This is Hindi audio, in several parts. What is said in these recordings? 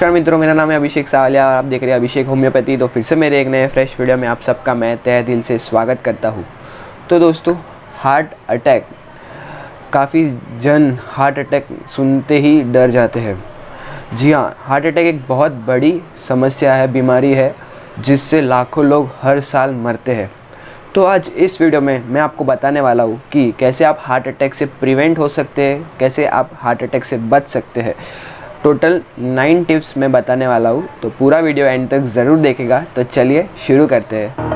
नमस्कार मित्रों, मेरा नाम है अभिषेक सावलिया और आप देख रहे हैं अभिषेक होम्योपैथी। तो फिर से मेरे एक नए फ्रेश वीडियो में आप सबका मैं तहे दिल से स्वागत करता हूँ। तो दोस्तों, हार्ट अटैक, काफ़ी जन हार्ट अटैक सुनते ही डर जाते हैं। जी हाँ, हार्ट अटैक एक बहुत बड़ी समस्या है, बीमारी है जिससे लाखों लोग हर साल मरते हैं। तो आज इस वीडियो में मैं आपको बताने वाला हूँ कि कैसे आप हार्ट अटैक से प्रिवेंट हो सकते हैं, कैसे आप हार्ट अटैक से बच सकते हैं। टोटल 9 टिप्स मैं बताने वाला हूँ, तो पूरा वीडियो एंड तक ज़रूर देखेगा। तो चलिए शुरू करते हैं।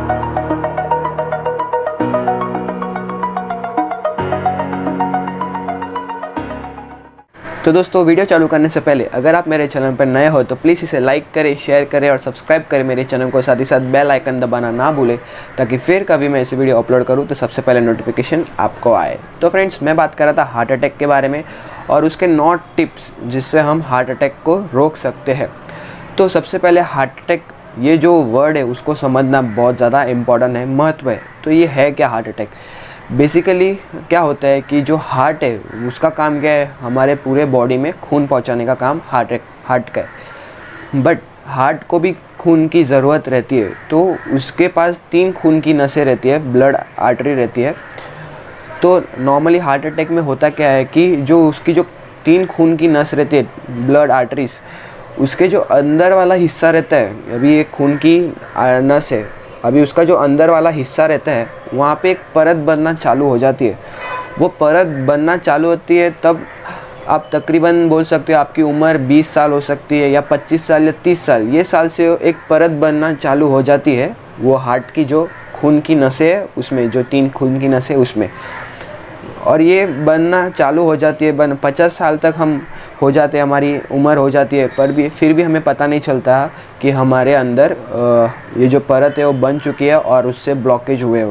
तो दोस्तों, वीडियो चालू करने से पहले अगर आप मेरे चैनल पर नए हो तो प्लीज़ इसे लाइक करें, शेयर करें और सब्सक्राइब करें मेरे चैनल को। साथ ही साथ बेल आइकन दबाना ना भूलें ताकि फिर कभी मैं ऐसे वीडियो अपलोड करूं तो सबसे पहले नोटिफिकेशन आपको आए। तो फ्रेंड्स, मैं बात कर रहा था हार्ट अटैक के बारे में और उसके 9 टिप्स जिससे हम हार्ट अटैक को रोक सकते हैं। तो सबसे पहले हार्ट अटैक, ये जो वर्ड है उसको समझना बहुत ज़्यादा इम्पॉर्टेंट है, महत्व है। तो ये है क्या हार्ट अटैक? बेसिकली क्या होता है कि जो हार्ट है उसका काम क्या है, हमारे पूरे बॉडी में खून पहुंचाने का काम हार्ट का है। बट हार्ट को भी खून की ज़रूरत रहती है, तो उसके पास 3 खून की नसें रहती है, ब्लड आर्टरी रहती है। तो नॉर्मली हार्ट अटैक में होता क्या है कि जो उसकी जो 3 खून की नस रहती है, ब्लड आर्टरीज, उसके जो अंदर वाला हिस्सा रहता है, अभी एक खून की नस है, अभी उसका जो अंदर वाला हिस्सा रहता है वहाँ पे एक परत बनना चालू हो जाती है। वो परत बनना चालू होती है तब आप तकरीबन बोल सकते हो आपकी उम्र 20 साल हो सकती है या 25 साल या 30 साल, ये साल से एक परत बनना चालू हो जाती है। वो हार्ट की जो खून की नसें है उसमें, जो 3 खून की नसें उसमें, और ये बनना चालू हो जाती है। 50 साल तक हम हो जाते हैं, हमारी उम्र हो जाती है, पर भी फिर भी हमें पता नहीं चलता कि हमारे अंदर ये जो परत है वो बन चुकी है और उससे ब्लॉकेज हुए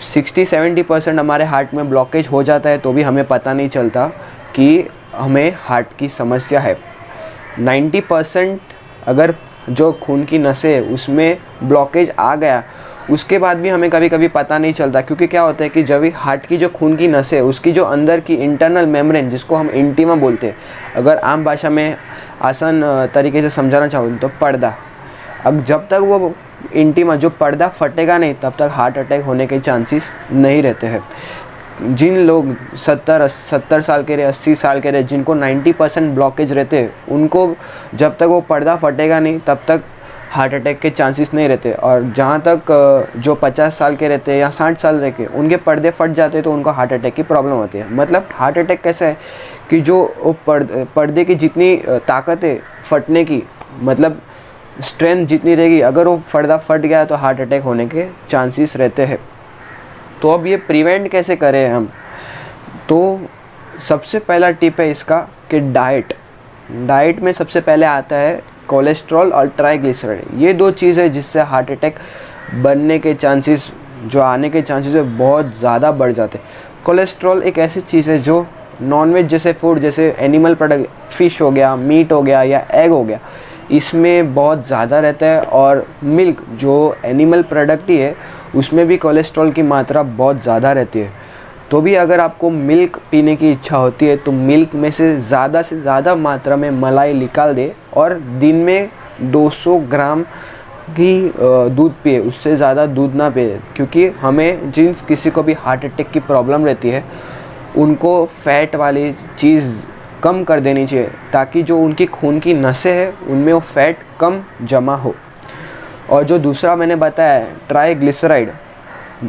60-70% हमारे हार्ट में ब्लॉकेज हो जाता है, तो भी हमें पता नहीं चलता कि हमें हार्ट की समस्या है। 90% अगर जो खून की नसें है उसमें ब्लॉकेज आ गया, उसके बाद भी हमें कभी कभी पता नहीं चलता। क्योंकि क्या होता है कि जब भी हार्ट की जो खून की नसें है उसकी जो अंदर की इंटरनल मेम्ब्रेन, जिसको हम इंटीमा बोलते हैं, अगर आम भाषा में आसान तरीके से समझाना चाहूँ तो पर्दा, अब जब तक वो इंटीमा जो पर्दा फटेगा नहीं तब तक हार्ट अटैक होने के चांसेस नहीं रहते हैं। जिन लोग 70 साल के रहे, 80 साल के रहे, जिनको 90% ब्लॉकेज रहते हैं, उनको जब तक वो पर्दा फटेगा नहीं तब तक हार्ट अटैक के चांसेस नहीं रहते। और जहाँ तक जो 50 साल के रहते हैं या 60 साल रह के उनके पर्दे फट जाते हैं तो उनको हार्ट अटैक की प्रॉब्लम होती है। मतलब हार्ट अटैक कैसा है कि जो पर्दे की जितनी ताकत है फटने की, मतलब स्ट्रेंथ जितनी रहेगी, अगर वो पर्दा फट गया तो हार्ट अटैक होने के चांसेस रहते हैं। तो अब ये प्रिवेंट कैसे करें हम? तो सबसे पहला टिप है इसका कि डाइट में सबसे पहले आता है कोलेस्ट्रॉल और ट्राइग्लिसराइड। ये 2 चीज़ है जिससे हार्ट अटैक बनने के चांसेस, जो आने के चांसेस है, बहुत ज़्यादा बढ़ जाते हैं। कोलेस्ट्रॉल एक ऐसी चीज़ है जो नॉनवेज जैसे फूड, जैसे एनिमल प्रोडक्ट, फ़िश हो गया, मीट हो गया या एग हो गया, इसमें बहुत ज़्यादा रहता है। और मिल्क, जो एनिमल प्रोडक्ट ही है, उसमें भी कोलेस्ट्रॉल की मात्रा बहुत ज़्यादा रहती है। तो भी अगर आपको मिल्क पीने की इच्छा होती है तो मिल्क में से ज़्यादा मात्रा में मलाई निकाल दे और दिन में 200 ग्राम की दूध पिए, उससे ज़्यादा दूध ना पिए। क्योंकि हमें जिन किसी को भी हार्ट अटैक की प्रॉब्लम रहती है उनको फ़ैट वाली चीज़ कम कर देनी चाहिए ताकि जो उनकी खून की नसें हैं उनमें वो फ़ैट कम जमा हो। और जो दूसरा मैंने बताया ट्राइग्लिसराइड,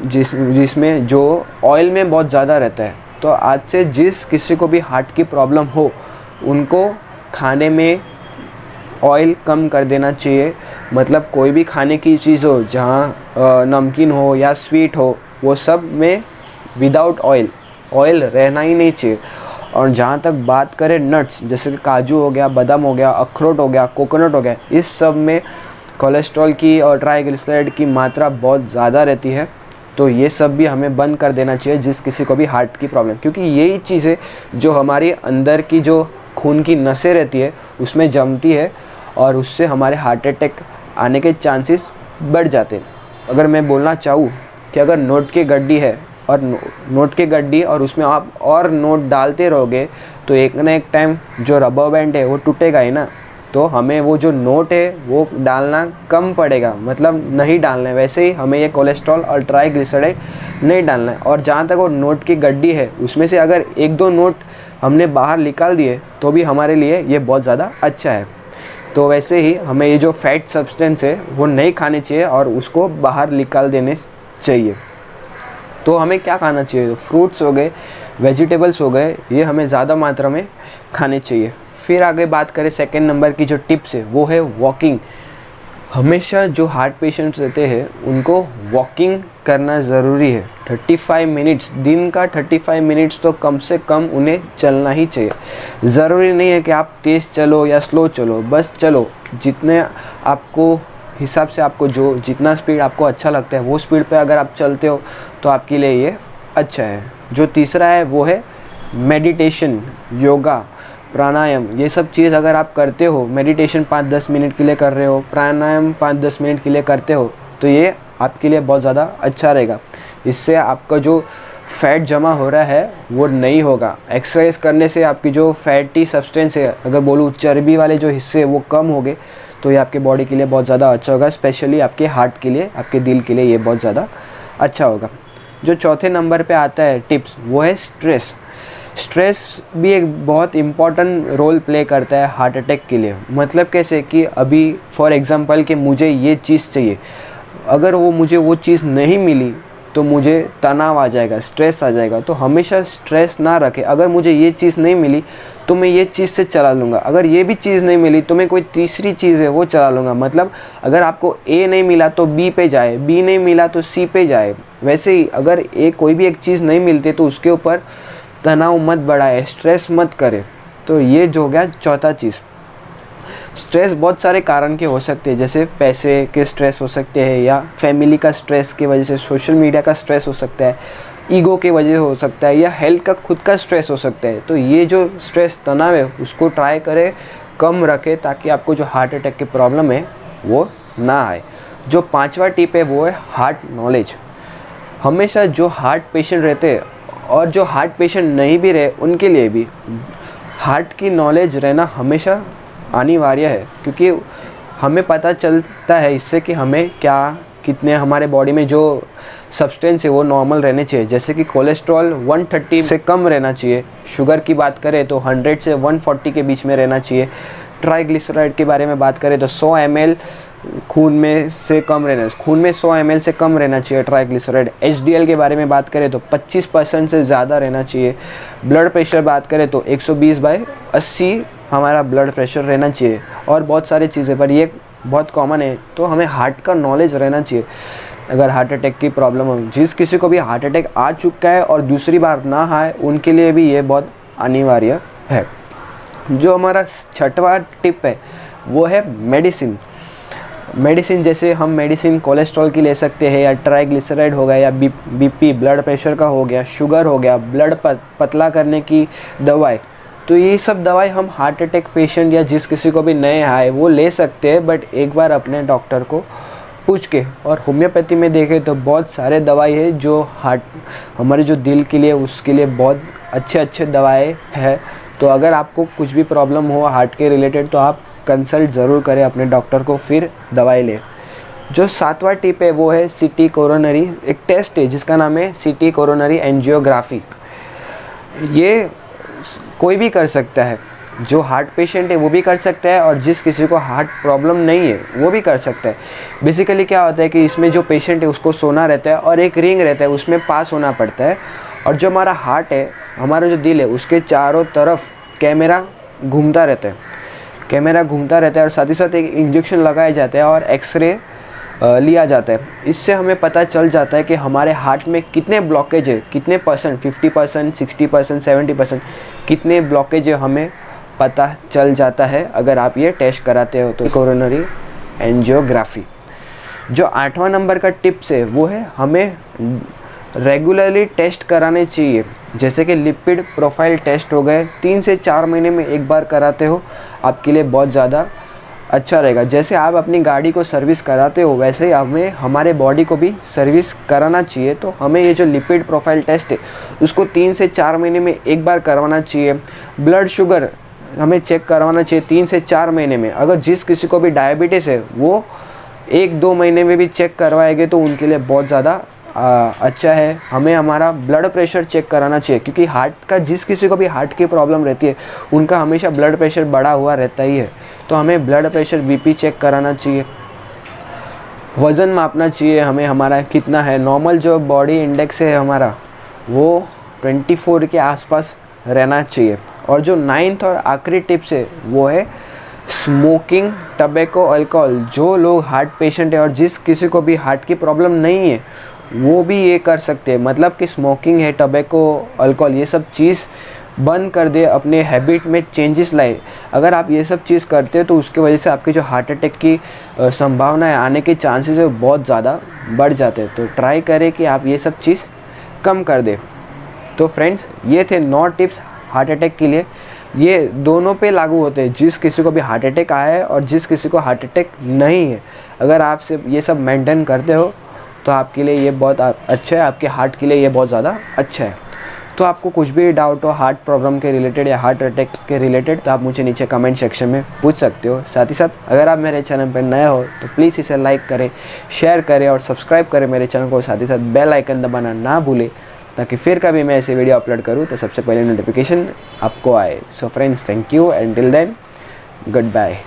जिसमें जो ऑयल में बहुत ज़्यादा रहता है। तो आज से जिस किसी को भी हार्ट की प्रॉब्लम हो उनको खाने में ऑयल कम कर देना चाहिए। मतलब कोई भी खाने की चीज़ हो, जहाँ नमकीन हो या स्वीट हो, वो सब में विदाउट ऑयल रहना ही नहीं चाहिए। और जहाँ तक बात करें नट्स, जैसे काजू हो गया, बादाम हो गया, अखरोट हो गया, कोकोनट हो गया, इस सब में कोलेस्ट्रॉल की और ट्राइग्लिसराइड की मात्रा बहुत ज़्यादा रहती है। तो ये सब भी हमें बंद कर देना चाहिए जिस किसी को भी हार्ट की प्रॉब्लम, क्योंकि यही चीज़ें जो हमारी अंदर की जो खून की नसें रहती है उसमें जमती है और उससे हमारे हार्ट अटैक आने के चांसेस बढ़ जाते हैं। अगर मैं बोलना चाहूँ कि अगर नोट की गड्डी है और नोट की गड्डी और उसमें आप और नोट डालते रहोगे तो एक ना एक टाइम जो रबर बैंड है वो टूटेगा ही ना। तो हमें वो जो नोट है वो डालना कम पड़ेगा, मतलब नहीं डालना है। वैसे ही हमें ये कोलेस्ट्रॉल और ट्राइग्लिसराइड नहीं डालना है। और जहाँ तक वो नोट की गड्डी है उसमें से अगर 1-2 नोट हमने बाहर निकाल दिए तो भी हमारे लिए ये बहुत ज़्यादा अच्छा है। तो वैसे ही हमें ये जो फैट सब्सटेंस है वो नहीं खाने चाहिए और उसको बाहर निकाल देने चाहिए। तो हमें क्या खाना चाहिए? फ्रूट्स हो गए, वेजिटेबल्स हो गए, ये हमें ज़्यादा मात्रा में खाने चाहिए। फिर आगे बात करें सेकंड नंबर की जो टिप्स है वो है वॉकिंग। हमेशा जो हार्ट पेशेंट्स रहते हैं उनको वॉकिंग करना ज़रूरी है। 35 मिनट्स, दिन का 35 मिनट्स तो कम से कम उन्हें चलना ही चाहिए। ज़रूरी नहीं है कि आप तेज़ चलो या स्लो चलो, बस चलो। जितने आपको हिसाब से, आपको जो जितना स्पीड आपको अच्छा लगता है वो स्पीड पे अगर आप चलते हो तो आपके लिए ये अच्छा है। जो तीसरा है वो है मेडिटेशन, योगा, प्राणायाम। ये सब चीज़ अगर आप करते हो, मेडिटेशन 5-10 मिनट के लिए कर रहे हो, प्राणायाम 5-10 मिनट के लिए करते हो, तो ये आपके लिए बहुत ज़्यादा अच्छा रहेगा। इससे आपका जो फैट जमा हो रहा है वो नहीं होगा। एक्सरसाइज करने से आपकी जो फैटी सब्सटेंस है, अगर बोलूँ चर्बी वाले जो हिस्से वो कम हो गए, तो ये आपके बॉडी के लिए बहुत ज़्यादा अच्छा होगा। स्पेशली आपके हार्ट के लिए, आपके दिल के लिए ये बहुत ज़्यादा अच्छा होगा। जो चौथे नंबर पे आता है टिप्स, वो है स्ट्रेस। स्ट्रेस भी एक बहुत इम्पॉर्टेंट रोल प्ले करता है हार्ट अटैक के लिए। मतलब कैसे कि अभी फॉर एग्ज़ाम्पल कि मुझे ये चीज़ चाहिए, अगर मुझे वो चीज़ नहीं मिली तो मुझे तनाव आ जाएगा, स्ट्रेस आ जाएगा। तो हमेशा स्ट्रेस ना रखें। अगर मुझे ये चीज़ नहीं मिली तो मैं ये चीज़ से चला लूँगा, अगर ये भी चीज़ नहीं मिली तो मैं कोई तीसरी चीज़ है वो चला लूँगा। मतलब अगर आपको ए नहीं मिला तो बी पे जाए, बी नहीं मिला तो सी पे जाए। वैसे ही अगर कोई भी एक चीज़ नहीं मिलती तो उसके ऊपर तनाव मत बढ़ाए, स्ट्रेस मत करे। तो ये जो हो गया चौथा चीज़। स्ट्रेस बहुत सारे कारण के हो सकते हैं, जैसे पैसे के स्ट्रेस हो सकते हैं, या फैमिली का स्ट्रेस की वजह से, सोशल मीडिया का स्ट्रेस हो सकता है, ईगो की वजह से हो सकता है, या हेल्थ का खुद का स्ट्रेस हो सकता है। तो ये जो स्ट्रेस, तनाव है, उसको ट्राई करें कम रखें ताकि आपको जो हार्ट अटैक की प्रॉब्लम है वो ना आए। जो पांचवा टिप है वो है हार्ट नॉलेज। हमेशा जो हार्ट पेशेंट रहते हैं और जो हार्ट पेशेंट नहीं भी रहे उनके लिए भी हार्ट की नॉलेज रहना हमेशा अनिवार्य है, क्योंकि हमें पता चलता है इससे कि हमें क्या, कितने हमारे बॉडी में जो सब्सटेंस है वो नॉर्मल रहने चाहिए। जैसे कि कोलेस्ट्रॉल 130 से कम रहना चाहिए, शुगर की बात करें तो 100 से 140 के बीच में रहना चाहिए। ट्राइग्लिसराइड के बारे में बात करें तो 100 ml खून में से कम रहना, खून में 100 ml से कम रहना चाहिए ट्राइग्लिसराइड। HDL के बारे में बात करें तो 25% से ज़्यादा रहना चाहिए। ब्लड प्रेशर बात करें तो 120/80 हमारा ब्लड प्रेशर रहना चाहिए। और बहुत सारी चीज़ें, पर ये बहुत कॉमन है। तो हमें हार्ट का नॉलेज रहना चाहिए अगर हार्ट अटैक की प्रॉब्लम हो। जिस किसी को भी हार्ट अटैक आ चुका है और दूसरी बार ना आए, उनके लिए भी ये बहुत अनिवार्य है। जो हमारा छठवां टिप है वो है मेडिसिन। मेडिसिन, जैसे हम मेडिसिन कोलेस्ट्रॉल की ले सकते हैं, या ट्राइग्लिसराइड हो गया, या बीपी ब्लड प्रेशर का हो गया, शुगर हो गया, ब्लड पतला करने की दवाई। तो ये सब दवाई हम हार्ट अटैक पेशेंट या जिस किसी को भी नए आए वो ले सकते हैं, बट एक बार अपने डॉक्टर को पूछ के। और होम्योपैथी में देखें तो बहुत सारे दवाई है जो हमारे जो दिल के लिए, उसके लिए बहुत अच्छे दवाएं हैं। तो अगर आपको कुछ भी प्रॉब्लम हो हार्ट के रिलेटेड तो आप कंसल्ट ज़रूर करें अपने डॉक्टर को, फिर दवाई लें। जो सातवां टिप है वो है सीटी कोरोनरी। एक टेस्ट है जिसका नाम है सीटी कोरोनरी एंजियोग्राफी। ये कोई भी कर सकता है, जो हार्ट पेशेंट है वो भी कर सकता है, और जिस किसी को हार्ट प्रॉब्लम नहीं है वो भी कर सकता है। बेसिकली क्या होता है कि इसमें जो पेशेंट है उसको सोना रहता है और एक रिंग रहता है, उसमें पास होना पड़ता है। और जो हमारा हार्ट है, हमारा जो दिल है, उसके चारों तरफ कैमरा घूमता रहता है। कैमरा घूमता रहता है और साथ ही साथ एक इंजेक्शन लगाया जाता है और एक्सरे लिया जाता है। इससे हमें पता चल जाता है कि हमारे हार्ट में कितने ब्लॉकेज है, कितने परसेंट, 50%, 60%, 70%, कितने ब्लॉकेज है, हमें पता चल जाता है अगर आप ये टेस्ट कराते हो तो। Coronary angiography. जो 8वां नंबर का टिप्स है वो है हमें रेगुलरली टेस्ट कराने चाहिए। जैसे कि लिपिड प्रोफाइल टेस्ट हो गए, 3 से 4 महीने में एक बार कराते हो, आपके लिए बहुत ज़्यादा अच्छा रहेगा। जैसे आप अपनी गाड़ी को सर्विस कराते हो वैसे ही हमें हमारे बॉडी को भी सर्विस कराना चाहिए। तो हमें ये जो लिपिड प्रोफाइल टेस्ट है उसको 3 से 4 महीने में एक बार करवाना चाहिए। ब्लड शुगर हमें चेक करवाना चाहिए 3 से 4 महीने में। अगर जिस किसी को भी डायबिटीज़ है वो 1-2 महीने में भी चेक करवाएंगे तो उनके लिए बहुत ज़्यादा अच्छा है। हमें हमारा ब्लड प्रेशर चेक कराना चाहिए, क्योंकि हार्ट का, जिस किसी को भी हार्ट की प्रॉब्लम रहती है उनका हमेशा ब्लड प्रेशर बढ़ा हुआ रहता ही है। तो हमें ब्लड प्रेशर, बीपी चेक कराना चाहिए। वज़न मापना चाहिए हमें, हमारा कितना है। नॉर्मल जो बॉडी इंडेक्स है हमारा वो 24 के आसपास रहना चाहिए। और जो 9th और आखिरी टिप्स है वो है स्मोकिंग, टबैको, अल्कोहल। जो लोग हार्ट पेशेंट है और जिस किसी को भी हार्ट की प्रॉब्लम नहीं है वो भी ये कर सकते हैं। मतलब कि स्मोकिंग है, टबैको, अल्कोहल, ये सब चीज़ बंद कर दे, अपने हैबिट में चेंजेस लाए। अगर आप ये सब चीज़ करते हो तो उसकी वजह से आपकी जो हार्ट अटैक की संभावना है, आने के चांसेस है, बहुत ज़्यादा बढ़ जाते हैं। तो ट्राई करें कि आप ये सब चीज़ कम कर दें। तो फ्रेंड्स, ये थे 9 टिप्स हार्ट अटैक के लिए। ये दोनों पे लागू होते हैं, जिस किसी को भी हार्ट अटैक आया है और जिस किसी को हार्ट अटैक नहीं है। अगर आप सिर्फ ये सब मेंटेन करते हो तो आपके लिए ये बहुत अच्छा है, आपके हार्ट के लिए ये बहुत ज़्यादा अच्छा है। तो आपको कुछ भी डाउट हो हार्ट प्रॉब्लम के रिलेटेड या हार्ट अटैक के रिलेटेड तो आप मुझे नीचे कमेंट सेक्शन में पूछ सकते हो। साथ ही साथ अगर आप मेरे चैनल पर नए हो तो प्लीज़ इसे लाइक करें, शेयर करें और सब्सक्राइब करें मेरे चैनल को। साथ ही साथ बेल आइकन दबाना ना भूलें, ताकि फिर कभी मैं ऐसे वीडियो अपलोड करूँ तो सबसे पहले नोटिफिकेशन आपको आए। So friends, thank you and till then, good bye.